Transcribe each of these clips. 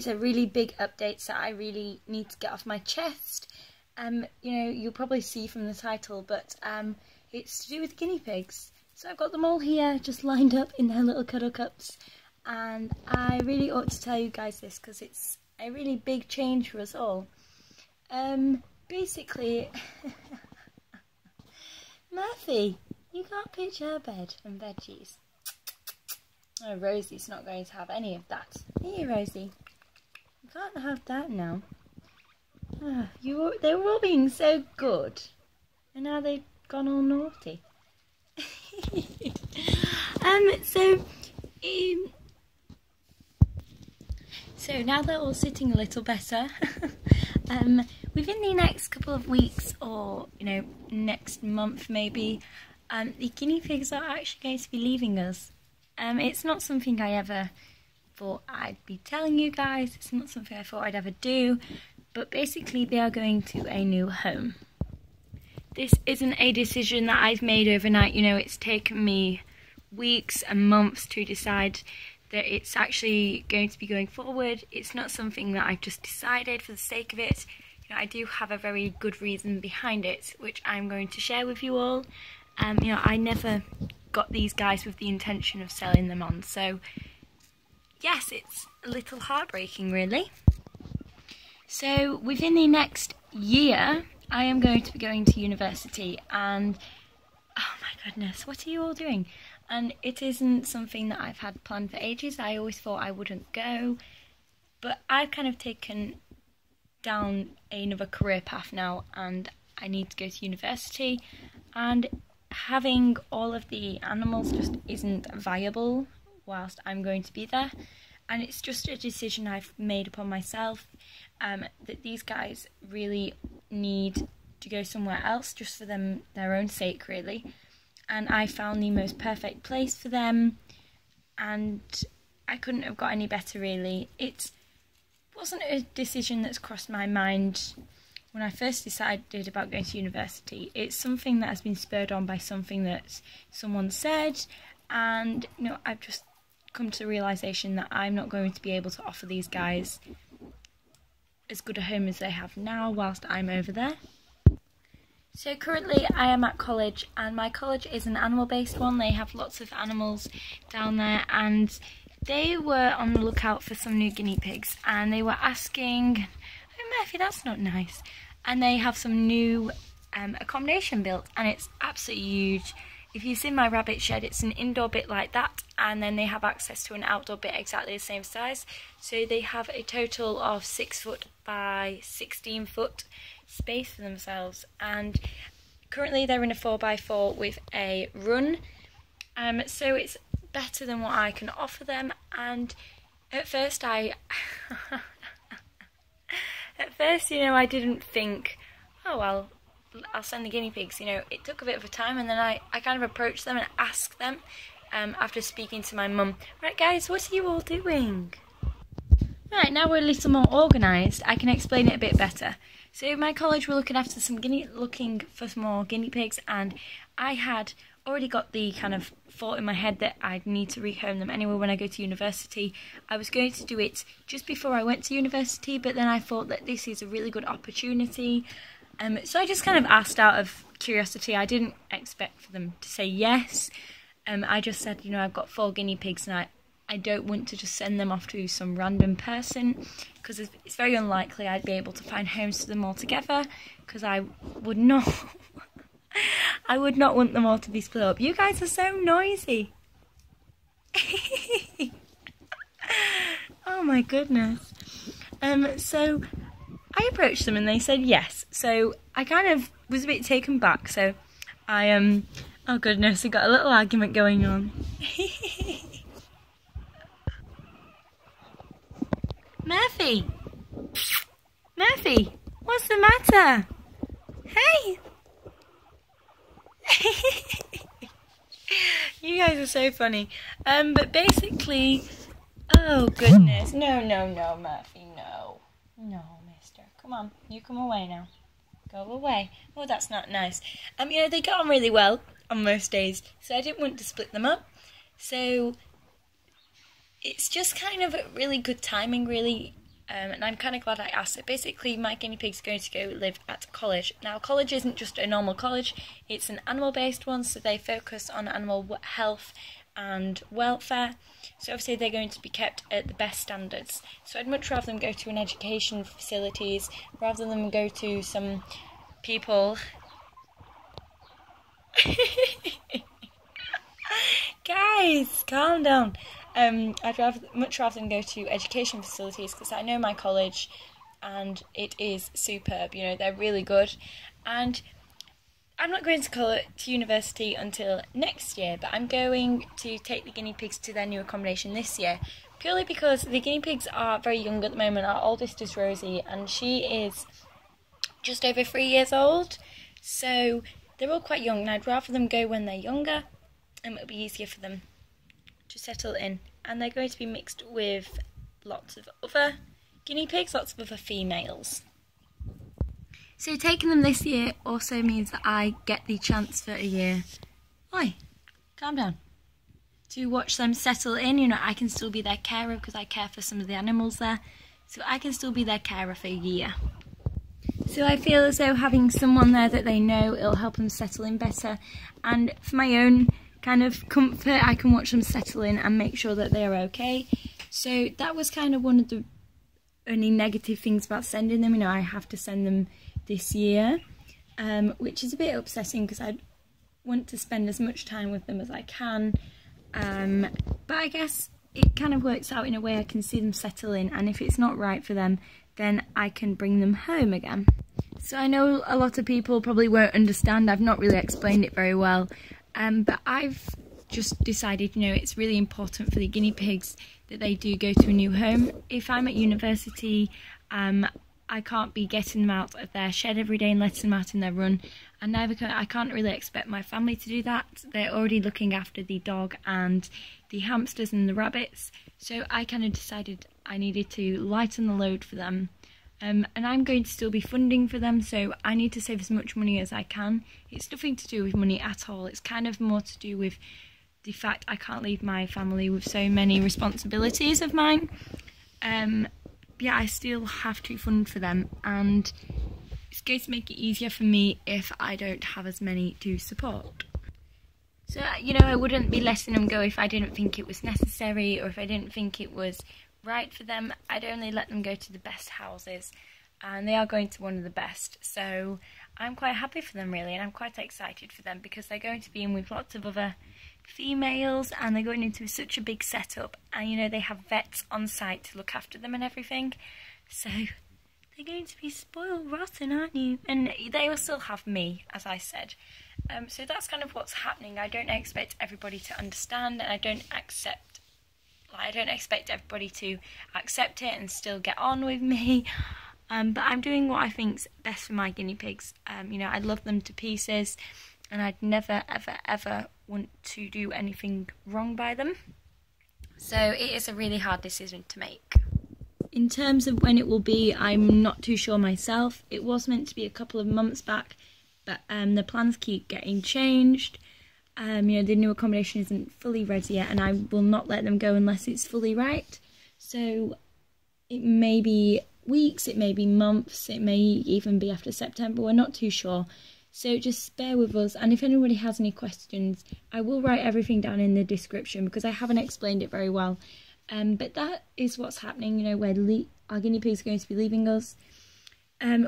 these are really big updates that I really need to get off my chest. You know, you'll probably see from the title, but it's to do with guinea pigs. So I've got them all here, just lined up in their little cuddle cups, and I really ought to tell you guys this because it's a really big change for us all. Basically, Murphy, you can't pitch her bed and veggies. Oh, Rosie's not going to have any of that. Here, Rosie, you can't have that now. Oh, they were all being so good, and now they've gone all naughty. So now they're all sitting a little better. Within the next couple of weeks, or you know, next month maybe, the guinea pigs are actually going to be leaving us. It's not something I ever thought I'd be telling you guys. It's not something I thought I'd ever do. But basically, they are going to a new home. This isn't a decision that I've made overnight. You know, it's taken me weeks and months to decide that it's actually going to be going forward. It's not something that I've just decided for the sake of it. You know, I do have a very good reason behind it, which I'm going to share with you all. You know, I never got these guys with the intention of selling them on. So, yes, it's a little heartbreaking, really. So, within the next year, I am going to be going to university, and oh my goodness, what are you all doing? And it isn't something that I've had planned for ages. I always thought I wouldn't go, but I've kind of taken down another career path now, and I need to go to university, and having all of the animals just isn't viable whilst I'm going to be there. And it's just a decision I've made upon myself, that these guys really need to go somewhere else just for their own sake, really. And I found the most perfect place for them, and I couldn't have got any better, really. It wasn't a decision that's crossed my mind when I first decided about going to university. It's something that has been spurred on by something that someone said, and you know, I've just come to the realisation that I'm not going to be able to offer these guys as good a home as they have now whilst I'm over there. So currently I am at college, and my college is an animal based one. They have lots of animals down there, and they were on the lookout for some new guinea pigs, and they were asking, oh Murphy, that's not nice, and they have some new accommodation built, and it's absolutely huge. If you've seen my rabbit shed, it's an indoor bit like that, and then they have access to an outdoor bit exactly the same size. So they have a total of 6 foot by 16 foot space for themselves, and currently they're in a 4x4 with a run. So it's better than what I can offer them, and at first you know, I didn't think, oh well, I'll send the guinea pigs. You know, it took a bit of a time, and then I kind of approached them and asked them, after speaking to my mum, right guys, what are you all doing? Right, now we're a little more organised, I can explain it a bit better. So my college were looking after looking for some more guinea pigs, and I had already got the kind of thought in my head that I'd need to rehome them anyway when I go to university. I was going to do it just before I went to university, but then I thought that this is a really good opportunity. So I just kind of asked out of curiosity. I didn't expect for them to say yes. I just said, you know, I've got 4 guinea pigs, and I don't want to just send them off to some random person, because it's very unlikely I'd be able to find homes for them all together, because I would not I would not want them all to be split up. You guys are so noisy. Oh my goodness. So I approached them and they said yes. So I kind of was a bit taken back. So I oh goodness, we got a little argument going on. Murphy! Murphy! What's the matter? Hey! You guys are so funny. But basically, oh goodness. No, Murphy, no. No, mister. Come on, you come away now. Go away. Oh, that's not nice. You know, they get on really well on most days, so I didn't want to split them up. So it's just kind of really good timing, really. and I'm kind of glad I asked. So basically my guinea pig's going to go live at college. Now college isn't just a normal college, it's an animal based one, so they focus on animal health and welfare. So obviously they're going to be kept at the best standards. So I'd much rather them go to an education facilities rather than go to some people. Guys, calm down. I'd much rather them go to education facilities because I know my college and it is superb. You know, they're really good. And I'm not going to university until next year, but I'm going to take the guinea pigs to their new accommodation this year, purely because the guinea pigs are very young at the moment. Our oldest is Rosie, and she is just over 3 years old, so they're all quite young, and I'd rather them go when they're younger, and it'll be easier for them to settle in. And they're going to be mixed with lots of other guinea pigs, lots of other females. So taking them this year also means that I get the chance for a year, oi, calm down, to watch them settle in. You know, I can still be their carer because I care for some of the animals there, so I can still be their carer for a year. So I feel as though having someone there that they know, it'll help them settle in better, and for my own kind of comfort, I can watch them settle in and make sure that they're okay. So that was kind of one of the only negative things about sending them. You know, I have to send them this year, which is a bit upsetting because I want to spend as much time with them as I can, but I guess it kind of works out in a way I can see them settle in, and if it's not right for them, then I can bring them home again. So I know a lot of people probably won't understand, I've not really explained it very well, but I've just decided, you know, it's really important for the guinea pigs that they do go to a new home. If I'm at university, I can't be getting them out of their shed every day and letting them out in their run, and I can't really expect my family to do that. They're already looking after the dog and the hamsters and the rabbits, so I kind of decided I needed to lighten the load for them, and I'm going to still be funding for them, so I need to save as much money as I can. It's nothing to do with money at all, it's kind of more to do with the fact I can't leave my family with so many responsibilities of mine. Yeah, I still have to fund for them, and it's going to make it easier for me if I don't have as many to support. So, you know, I wouldn't be letting them go if I didn't think it was necessary or if I didn't think it was right for them. I'd only let them go to the best houses, and they are going to one of the best, so I'm quite happy for them really, and I'm quite excited for them because they're going to be in with lots of other females, and they're going into such a big setup, and you know, they have vets on site to look after them and everything, so they're going to be spoiled rotten, aren't you? And they will still have me, as I said. So that's kind of what's happening. I don't expect everybody to understand, and I don't expect everybody to accept it and still get on with me, but I'm doing what I think's best for my guinea pigs. You know, I love them to pieces, and I'd never ever ever want to do anything wrong by them, so it is a really hard decision to make. In terms of when it will be, I'm not too sure myself. It was meant to be a couple of months back, but the plans keep getting changed. You know, the new accommodation isn't fully ready yet, and I will not let them go unless it's fully right. So it may be weeks, it may be months, it may even be after September, we're not too sure. So just bear with us, and if anybody has any questions, I will write everything down in the description because I haven't explained it very well. But that is what's happening, you know, where our guinea pigs are going to be leaving us,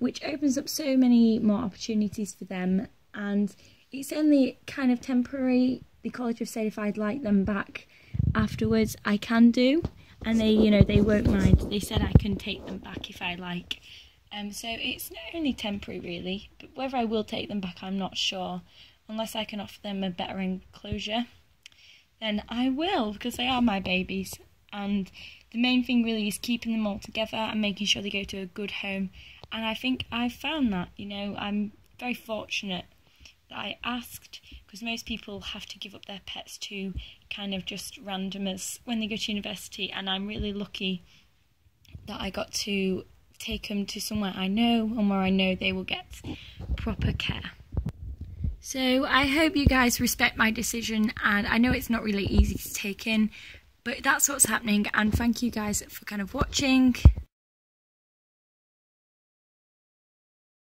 which opens up so many more opportunities for them, and it's only kind of temporary. The college have said if I'd like them back afterwards, I can do, and they, you know, they won't mind. They said I can take them back if I like. So it's only temporary really, but whether I will take them back I'm not sure. Unless I can offer them a better enclosure, then I will, because they are my babies, and the main thing really is keeping them all together and making sure they go to a good home, and I think I've found that. You know, I'm very fortunate that I asked, because most people have to give up their pets to kind of just randomers when they go to university, and I'm really lucky that I got to take them to somewhere I know and where I know they will get proper care. So I hope you guys respect my decision, and I know it's not really easy to take in, but that's what's happening, and thank you guys for kind of watching.